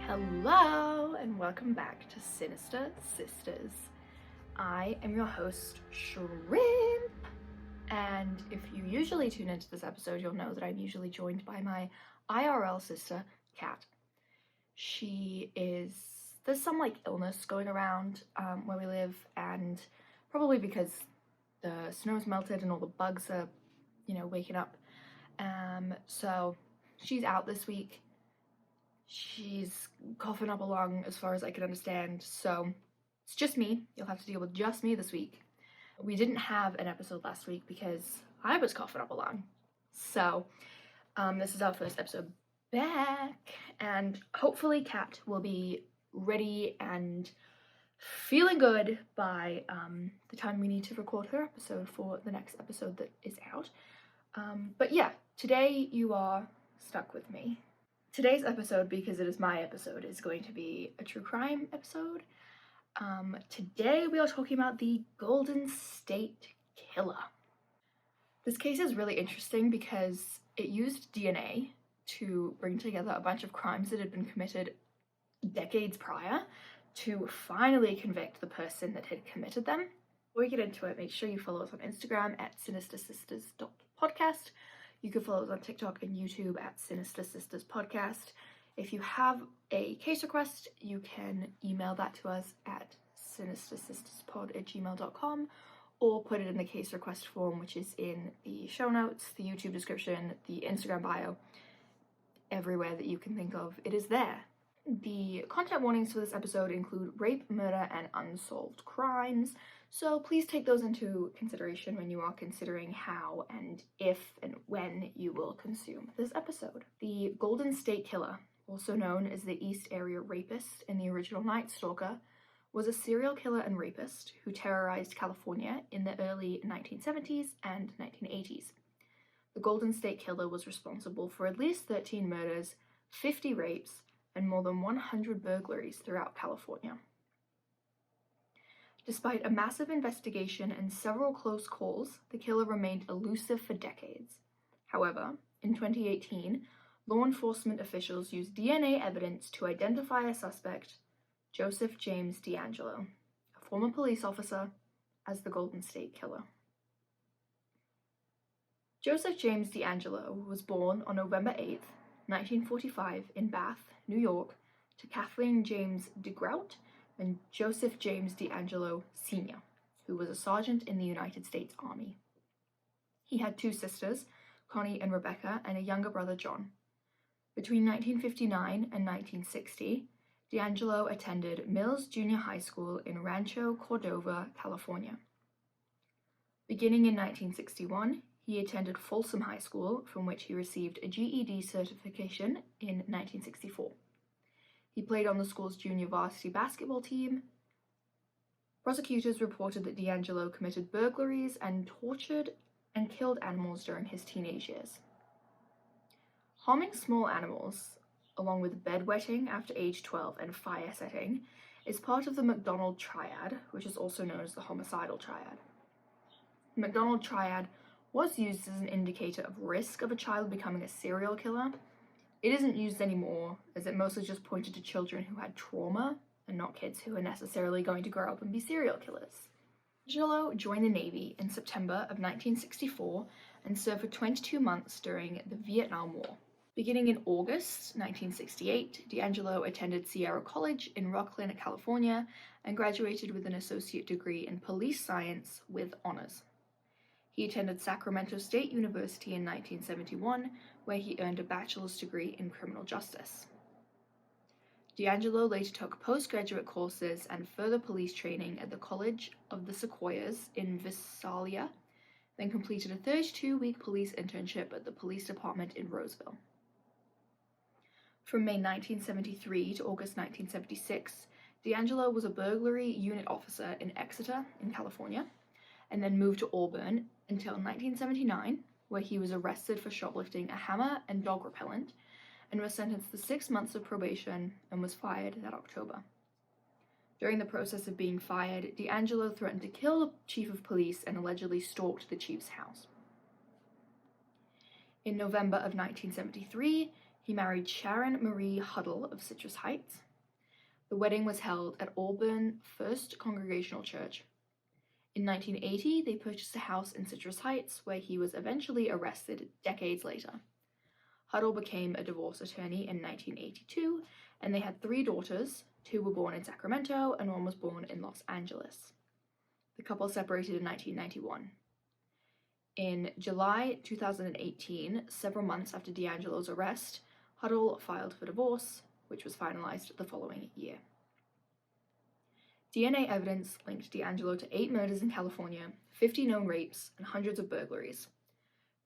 Hello and welcome back to Sinister Sisters. I am your host, Shrimp, and if you usually tune into this episode, you'll know that I'm usually joined by my IRL sister, Kat. There's some illness going around where we live, and probably because the snow's melted and all the bugs are, waking up. So she's out this week. She's coughing up a lung as far as I can understand, so it's just me. You'll have to deal with just me this week. We didn't have an episode last week because I was coughing up a lung. So this is our first episode back, and hopefully Kat will be ready and feeling good by the time we need to record her episode for the next episode that is out. But yeah, today you are stuck with me. Today's episode, because it is my episode, is going to be a true crime episode. Today we are talking about the Golden State Killer. This case is really interesting because it used DNA to bring together a bunch of crimes that had been committed decades prior to finally convict the person that had committed them. Before we get into it, make sure you follow us on Instagram at sinistersisters.podcast. You can follow us on TikTok and YouTube at Sinister Sisters Podcast. If you have a case request, you can email that to us at sinistersisterspod@gmail.com or put it in the case request form, which is in the show notes, the YouTube description, the Instagram bio, everywhere that you can think of, it is there. The content warnings for this episode include rape, murder, and unsolved crimes, so please take those into consideration when you are considering how and if and when you will consume this episode. The Golden State Killer, also known as the East Area Rapist in the original Night Stalker, was a serial killer and rapist who terrorized California in the early 1970s and 1980s. The Golden State Killer was responsible for at least 13 murders, 50 rapes, and more than 100 burglaries throughout California. Despite a massive investigation and several close calls, the killer remained elusive for decades. However, in 2018, law enforcement officials used DNA evidence to identify a suspect, Joseph James DeAngelo, a former police officer, as the Golden State Killer. Joseph James DeAngelo was born on November 8, 1945 in Bath, New York, to Kathleen James DeGrout and Joseph James DeAngelo Sr., who was a sergeant in the United States Army. He had two sisters, Connie and Rebecca, and a younger brother, John. Between 1959 and 1960, DeAngelo attended Mills Junior High School in Rancho Cordova, California. Beginning in 1961, he attended Folsom High School, from which he received a GED certification in 1964. He played on the school's junior varsity basketball team. Prosecutors reported that DeAngelo committed burglaries and tortured and killed animals during his teenage years. Harming small animals, along with bedwetting after age 12 and fire setting, is part of the McDonald Triad, which is also known as the homicidal triad. The McDonald Triad was used as an indicator of risk of a child becoming a serial killer. It isn't used anymore, as it mostly just pointed to children who had trauma and not kids who are necessarily going to grow up and be serial killers. DeAngelo joined the Navy in September of 1964 and served for 22 months during the Vietnam War. Beginning in August 1968, DeAngelo attended Sierra College in Rocklin, California, and graduated with an associate degree in police science with honors. He attended Sacramento State University in 1971, where he earned a bachelor's degree in criminal justice. DeAngelo later took postgraduate courses and further police training at the College of the Sequoias in Visalia, then completed a 32-week police internship at the police department in Roseville. From May 1973 to August 1976, DeAngelo was a burglary unit officer in Exeter in California, and then moved to Auburn until 1979, where he was arrested for shoplifting a hammer and dog repellent, and was sentenced to 6 months of probation and was fired that October. During the process of being fired, DeAngelo threatened to kill the chief of police and allegedly stalked the chief's house. In November of 1973, He married Sharon Marie Huddle of Citrus Heights. The wedding was held at Auburn First Congregational Church. In 1980, they purchased a house in Citrus Heights, where he was eventually arrested decades later. Huddle became a divorce attorney in 1982, and they had 3 daughters. 2 were born in Sacramento, and 1 was born in Los Angeles. The couple separated in 1991. In July 2018, several months after DeAngelo's arrest, Huddle filed for divorce, which was finalized the following year. DNA evidence linked DeAngelo to 8 murders in California, 50 known rapes, and hundreds of burglaries.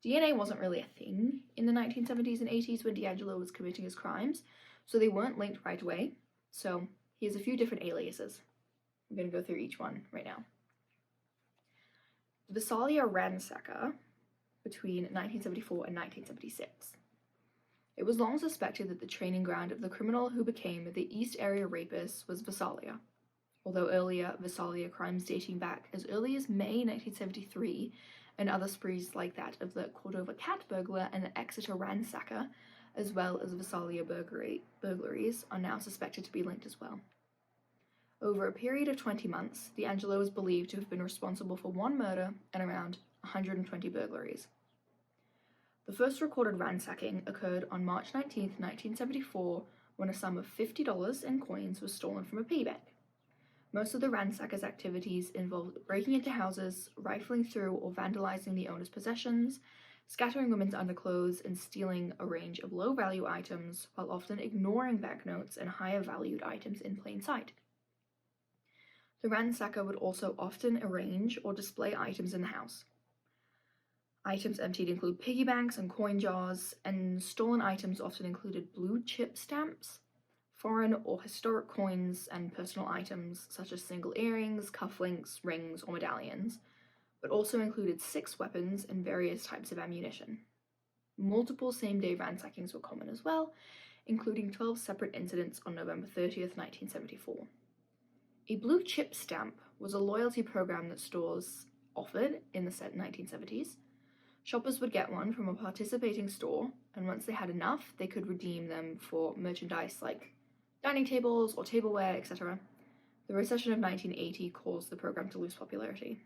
DNA wasn't really a thing in the 1970s and 80s when DeAngelo was committing his crimes, so they weren't linked right away. So he has a few different aliases. I'm going to go through each one right now. The Visalia ransacker between 1974 and 1976. It was long suspected that the training ground of the criminal who became the East Area Rapist was Visalia. Although earlier Visalia crimes dating back as early as May 1973 and other sprees like that of the Cordova cat burglar and the Exeter ransacker, as well as Visalia burglaries, are now suspected to be linked as well. Over a period of 20 months, DeAngelo is believed to have been responsible for 1 murder and around 120 burglaries. The first recorded ransacking occurred on March 19, 1974, when a sum of $50 in coins was stolen from a piggy bank. Most of the ransacker's activities involved breaking into houses, rifling through or vandalizing the owner's possessions, scattering women's underclothes, and stealing a range of low-value items, while often ignoring banknotes and higher-valued items in plain sight. The ransacker would also often arrange or display items in the house. Items emptied include piggy banks and coin jars, and stolen items often included blue chip stamps, foreign or historic coins, and personal items such as single earrings, cufflinks, rings, or medallions, but also included 6 weapons and various types of ammunition. Multiple same-day ransackings were common as well, including 12 separate incidents on November 30th, 1974. A blue chip stamp was a loyalty program that stores offered in the 1970s. Shoppers would get one from a participating store, and once they had enough, they could redeem them for merchandise like dining tables or tableware, etc. The recession of 1980 caused the program to lose popularity.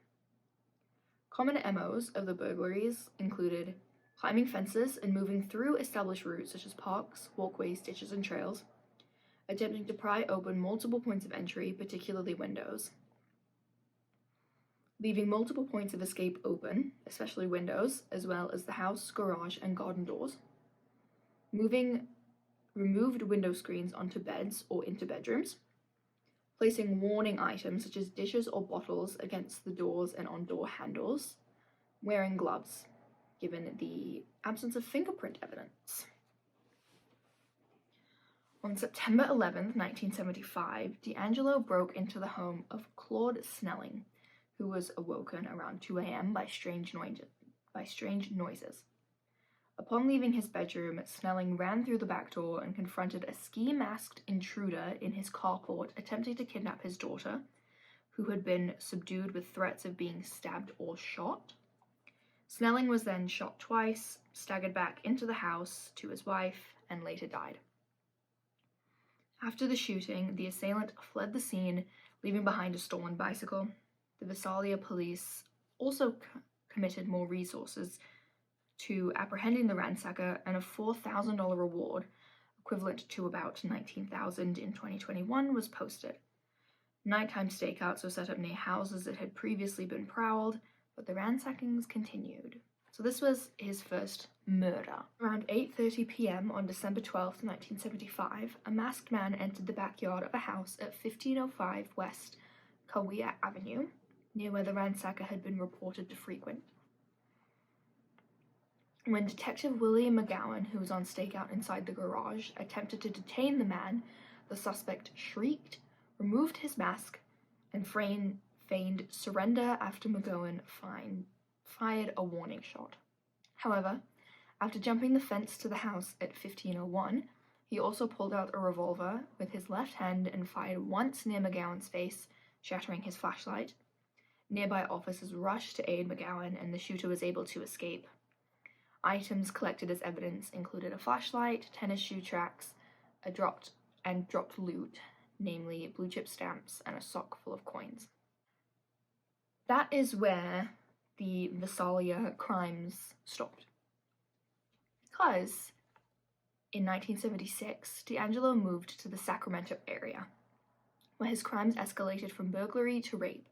Common MOs of the burglaries included climbing fences and moving through established routes such as parks, walkways, ditches, and trails, attempting to pry open multiple points of entry, particularly windows, leaving multiple points of escape open, especially windows, as well as the house, garage, and garden doors, moving removed window screens onto beds or into bedrooms, placing warning items such as dishes or bottles against the doors and on door handles, wearing gloves, given the absence of fingerprint evidence. On September 11, 1975, DeAngelo broke into the home of Claude Snelling, who was awoken around 2 a.m. by strange noises. Upon leaving his bedroom, Snelling ran through the back door and confronted a ski-masked intruder in his carport attempting to kidnap his daughter, who had been subdued with threats of being stabbed or shot. Snelling was then shot twice, staggered back into the house to his wife, and later died. After the shooting, the assailant fled the scene, leaving behind a stolen bicycle. The Visalia police also committed more resources to apprehending the ransacker, and a $4,000 reward, equivalent to about $19,000 in 2021, was posted. Nighttime stakeouts were set up near houses that had previously been prowled, but the ransackings continued. So this was his first murder. Around 8:30 p.m. on December 12, 1975, a masked man entered the backyard of a house at 1505 West Kaweah Avenue, near where the ransacker had been reported to frequent. When Detective William McGowan, who was on stakeout inside the garage, attempted to detain the man, the suspect shrieked, removed his mask, and feigned surrender after McGowan fired a warning shot. However, after jumping the fence to the house at 1501, he also pulled out a revolver with his left hand and fired once near McGowan's face, shattering his flashlight. Nearby officers rushed to aid McGowan, and the shooter was able to escape. Items collected as evidence included a flashlight, tennis shoe tracks, dropped loot, namely blue chip stamps and a sock full of coins. That is where the Visalia crimes stopped. Because in 1976, DeAngelo moved to the Sacramento area, where his crimes escalated from burglary to rape.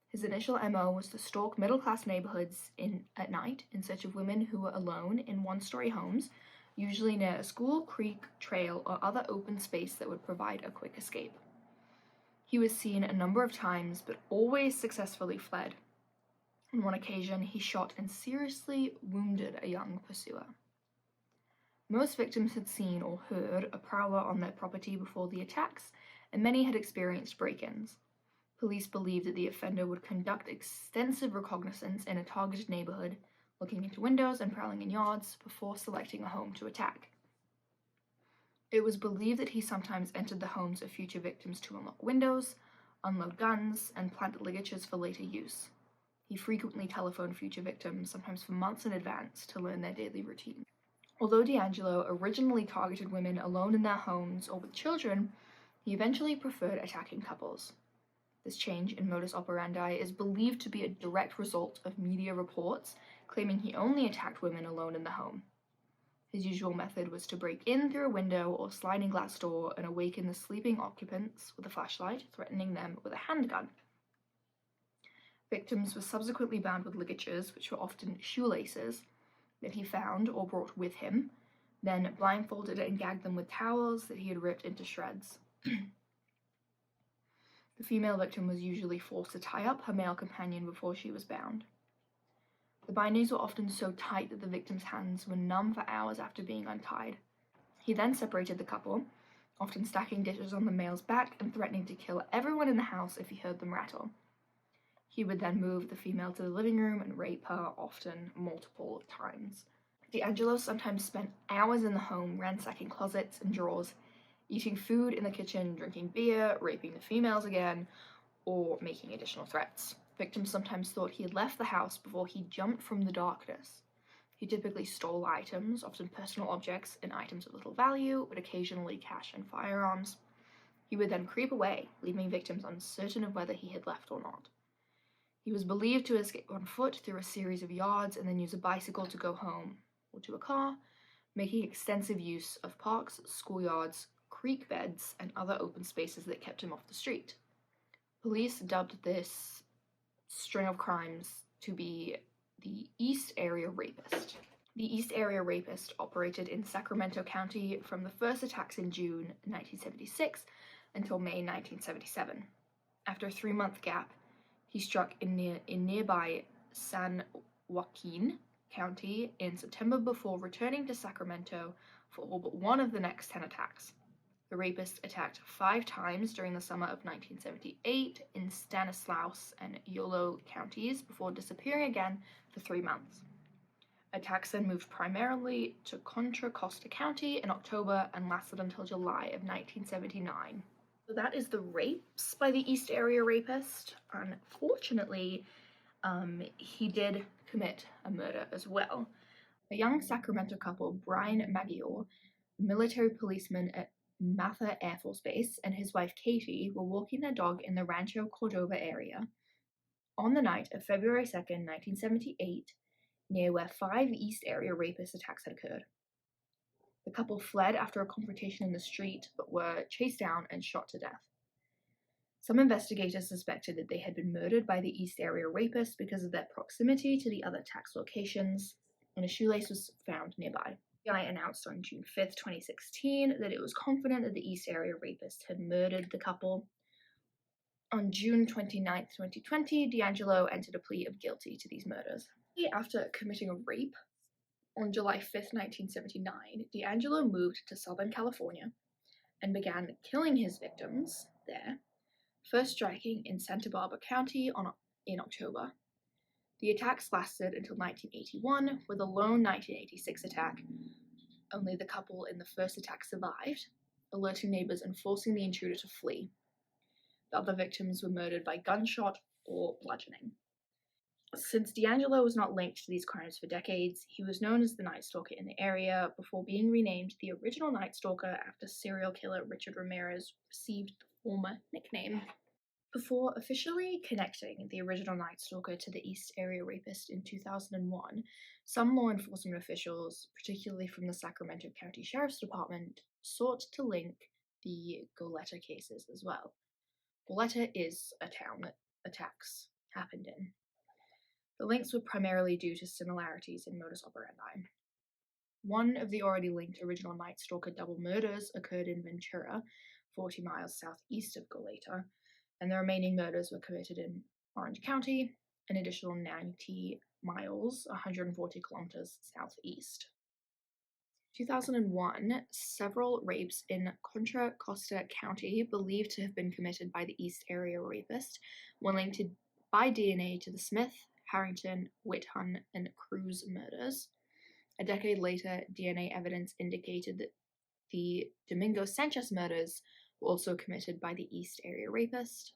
His initial MO was to stalk middle-class neighborhoods at night in search of women who were alone in one-story homes, usually near a school, creek, trail, or other open space that would provide a quick escape. He was seen a number of times, but always successfully fled. On one occasion, he shot and seriously wounded a young pursuer. Most victims had seen or heard a prowler on their property before the attacks, and many had experienced break-ins. Police believed that the offender would conduct extensive reconnaissance in a targeted neighborhood, looking into windows and prowling in yards before selecting a home to attack. It was believed that he sometimes entered the homes of future victims to unlock windows, unload guns, and plant ligatures for later use. He frequently telephoned future victims, sometimes for months in advance, to learn their daily routine. Although DeAngelo originally targeted women alone in their homes or with children, he eventually preferred attacking couples. This change in modus operandi is believed to be a direct result of media reports claiming he only attacked women alone in the home. His usual method was to break in through a window or sliding glass door and awaken the sleeping occupants with a flashlight, threatening them with a handgun. Victims were subsequently bound with ligatures, which were often shoelaces, that he found or brought with him, then blindfolded and gagged them with towels that he had ripped into shreds. The female victim was usually forced to tie up her male companion before she was bound. The bindings were often so tight that the victim's hands were numb for hours after being untied. He then separated the couple, often stacking dishes on the male's back and threatening to kill everyone in the house if he heard them rattle. He would then move the female to the living room and rape her, often multiple times. DeAngelo sometimes spent hours in the home ransacking closets and drawers, eating food in the kitchen, drinking beer, raping the females again, or making additional threats. Victims sometimes thought he had left the house before he jumped from the darkness. He typically stole items, often personal objects and items of little value, but occasionally cash and firearms. He would then creep away, leaving victims uncertain of whether he had left or not. He was believed to escape on foot through a series of yards and then use a bicycle to go home, or to a car, making extensive use of parks, schoolyards, creek beds, and other open spaces that kept him off the street. Police dubbed this string of crimes to be the East Area Rapist. The East Area Rapist operated in Sacramento County from the first attacks in June 1976 until May 1977. After a 3-month gap, he struck in nearby San Joaquin County in September before returning to Sacramento for all but one of the next 10 attacks. The rapist attacked 5 times during the summer of 1978 in Stanislaus and Yolo counties before disappearing again for 3 months. Attacks then moved primarily to Contra Costa County in October and lasted until July of 1979. So that is the rapes by the East Area Rapist. Unfortunately, he did commit a murder as well. A young Sacramento couple, Brian Maggiore, military policeman at Mather Air Force Base, and his wife Katie were walking their dog in the Rancho Cordova area on the night of February 2nd, 1978, near where 5 East Area Rapist attacks had occurred. The couple fled after a confrontation in the street, but were chased down and shot to death. Some investigators suspected that they had been murdered by the East Area Rapist because of their proximity to the other attacks locations, and a shoelace was found nearby. The FBI announced on June 5th, 2016, that it was confident that the East Area Rapist had murdered the couple. On June 29th, 2020, DeAngelo entered a plea of guilty to these murders. After committing a rape, on July 5th, 1979, DeAngelo moved to Southern California and began killing his victims there, first striking in Santa Barbara County in October. The attacks lasted until 1981, with a lone 1986 attack. Only the couple in the first attack survived, alerting neighbors and forcing the intruder to flee. The other victims were murdered by gunshot or bludgeoning. Since DeAngelo was not linked to these crimes for decades, he was known as the Night Stalker in the area before being renamed the original Night Stalker after serial killer Richard Ramirez received the former nickname. Before officially connecting the original Night Stalker to the East Area Rapist in 2001, some law enforcement officials, particularly from the Sacramento County Sheriff's Department, sought to link the Goleta cases as well. Goleta is a town that attacks happened in. The links were primarily due to similarities in modus operandi. One of the already linked original Night Stalker double murders occurred in Ventura, 40 miles southeast of Goleta, and the remaining murders were committed in Orange County, an additional 90 miles, 140 kilometers southeast. 2001, several rapes in Contra Costa County, believed to have been committed by the East Area Rapist, were linked by DNA to the Smith, Harrington, Whithun, and Cruz murders. A decade later, DNA evidence indicated that the Domingo Sanchez murders were also committed by the East Area Rapist.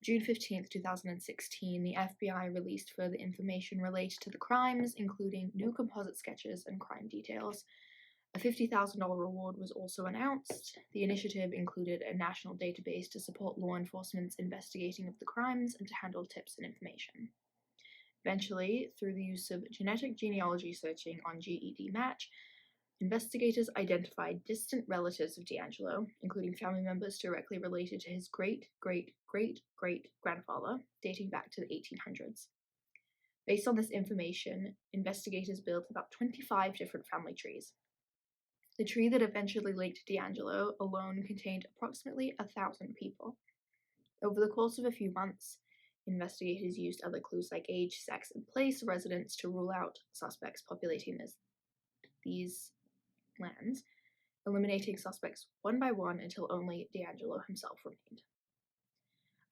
June 15, 2016, the FBI released further information related to the crimes, including new composite sketches and crime details. A $50,000 reward was also announced. The initiative included a national database to support law enforcement's investigating of the crimes and to handle tips and information. Eventually, through the use of genetic genealogy searching on GED Match, investigators identified distant relatives of DeAngelo, including family members directly related to his great-great-great-great-grandfather, dating back to the 1800s. Based on this information, investigators built about 25 different family trees. The tree that eventually linked DeAngelo alone contained approximately 1,000 people. Over the course of a few months, investigators used other clues like age, sex, and place of residence to rule out suspects populating these lands, eliminating suspects one by one until only DeAngelo himself remained.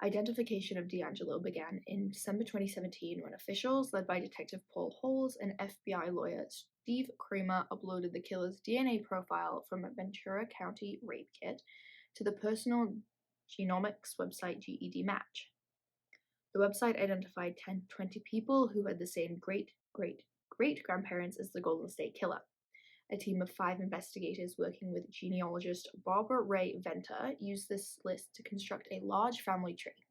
Identification of DeAngelo began in December 2017 when officials, led by Detective Paul Holes and FBI lawyer Steve Kramer, uploaded the killer's DNA profile from a Ventura County rape kit to the personal genomics website GED Match. The website identified 10 to 20 people who had the same great-great-great-grandparents as the Golden State Killer. A team of 5 investigators working with genealogist Barbara Ray Venter used this list to construct a large family tree.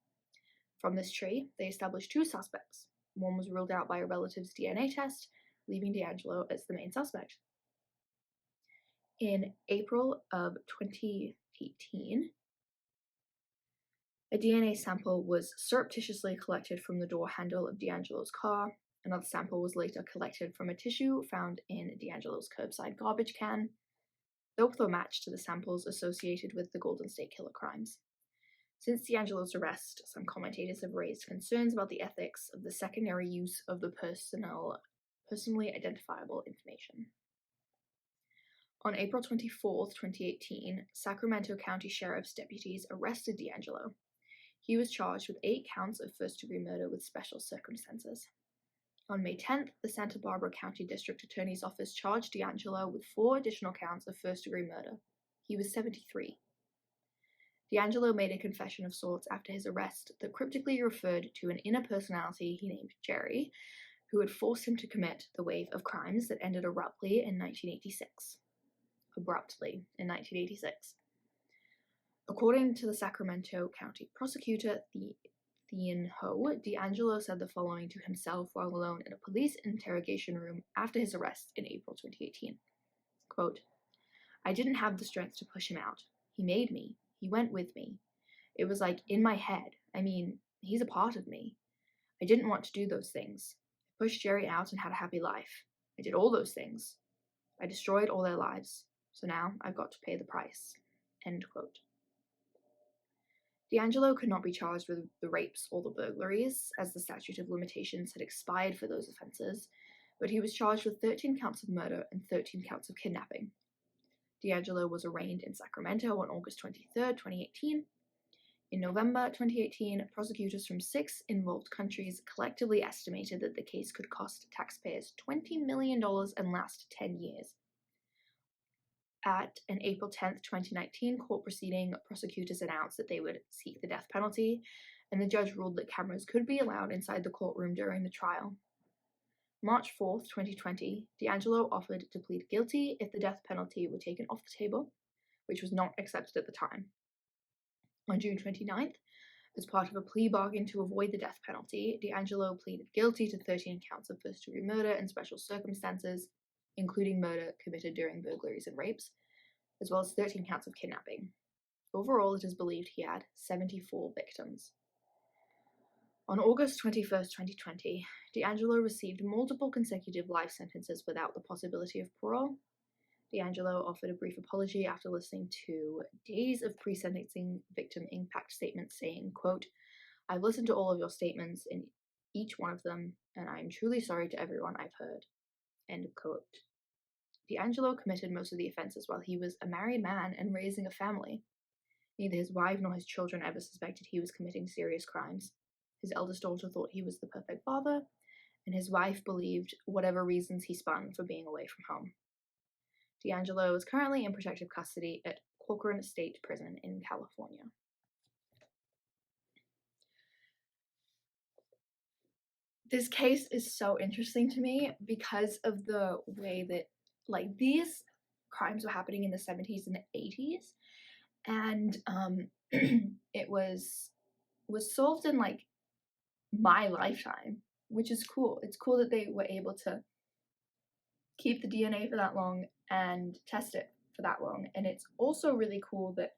From this tree, they established 2 suspects. One was ruled out by a relative's DNA test, leaving DeAngelo as the main suspect. In April of 2018, a DNA sample was surreptitiously collected from the door handle of DeAngelo's car. Another sample was later collected from a tissue found in DeAngelo's curbside garbage can. Both were matched to the samples associated with the Golden State Killer crimes. Since DeAngelo's arrest, some commentators have raised concerns about the ethics of the secondary use of the personally identifiable information. On April 24, 2018, Sacramento County Sheriff's deputies arrested DeAngelo. He was charged with 8 counts of first-degree murder with special circumstances. On May 10th, the Santa Barbara County District Attorney's Office charged DeAngelo with 4 additional counts of first-degree murder. He was 73. DeAngelo made a confession of sorts after his arrest that cryptically referred to an inner personality he named Jerry, who had forced him to commit the wave of crimes that ended abruptly in 1986. According to the Sacramento County prosecutor, Thean Ho, DeAngelo said the following to himself while alone in a police interrogation room after his arrest in April 2018. Quote, "I didn't have the strength to push him out. He made me. He went with me. It was like in my head. I mean, he's a part of me. I didn't want to do those things. I pushed Jerry out and had a happy life. I did all those things. I destroyed all their lives. So now I've got to pay the price." End quote. DeAngelo could not be charged with the rapes or the burglaries, as the statute of limitations had expired for those offenses, but he was charged with 13 counts of murder and 13 counts of kidnapping. DeAngelo was arraigned in Sacramento on August 23, 2018. In November 2018, prosecutors from 6 involved countries collectively estimated that the case could cost taxpayers $20 million and last 10 years. At an April 10, 2019 court proceeding, prosecutors announced that they would seek the death penalty, and the judge ruled that cameras could be allowed inside the courtroom during the trial. March 4th, 2020, DeAngelo offered to plead guilty if the death penalty were taken off the table, which was not accepted at the time. On June 29th, as part of a plea bargain to avoid the death penalty, DeAngelo pleaded guilty to 13 counts of first-degree murder in special circumstances, including murder committed during burglaries and rapes, as well as 13 counts of kidnapping. Overall, it is believed he had 74 victims. On August 21st, 2020, DeAngelo received multiple consecutive life sentences without the possibility of parole. DeAngelo offered a brief apology after listening to days of pre-sentencing victim impact statements saying, quote, "I've listened to all of your statements in each one of them, and I am truly sorry to everyone I've heard." End quote. DeAngelo committed most of the offenses while he was a married man and raising a family. Neither his wife nor his children ever suspected he was committing serious crimes. His eldest daughter thought he was the perfect father, and his wife believed whatever reasons he spun for being away from home. DeAngelo is currently in protective custody at Corcoran State Prison in California. This case is so interesting to me because of the way that, like, these crimes were happening in the 70s and 80s, and it was solved in, like, my lifetime, which is cool. It's cool that they were able to keep the DNA for that long and test it for that long, and it's also really cool that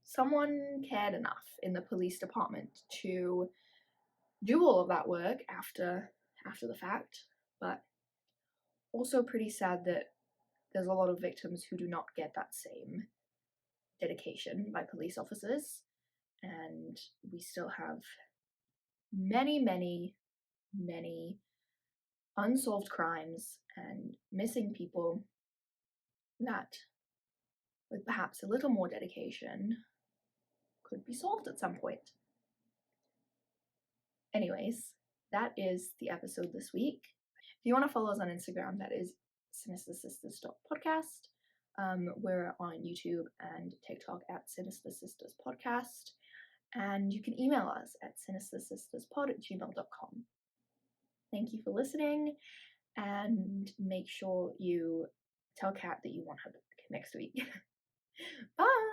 someone cared enough in the police department to do all of that work after the fact. But also pretty sad that there's a lot of victims who do not get that same dedication by police officers, and we still have many unsolved crimes and missing people that, with perhaps a little more dedication, could be solved at some point. Anyways, that is the episode this week. If you want to follow us on Instagram, that is sinistersisters.podcast. We're on YouTube and TikTok at Sinister Sisters Podcast. And you can email us at sinistersisterspod@gmail.com. Thank you for listening, and make sure you tell Kat that you want her back next week. Bye!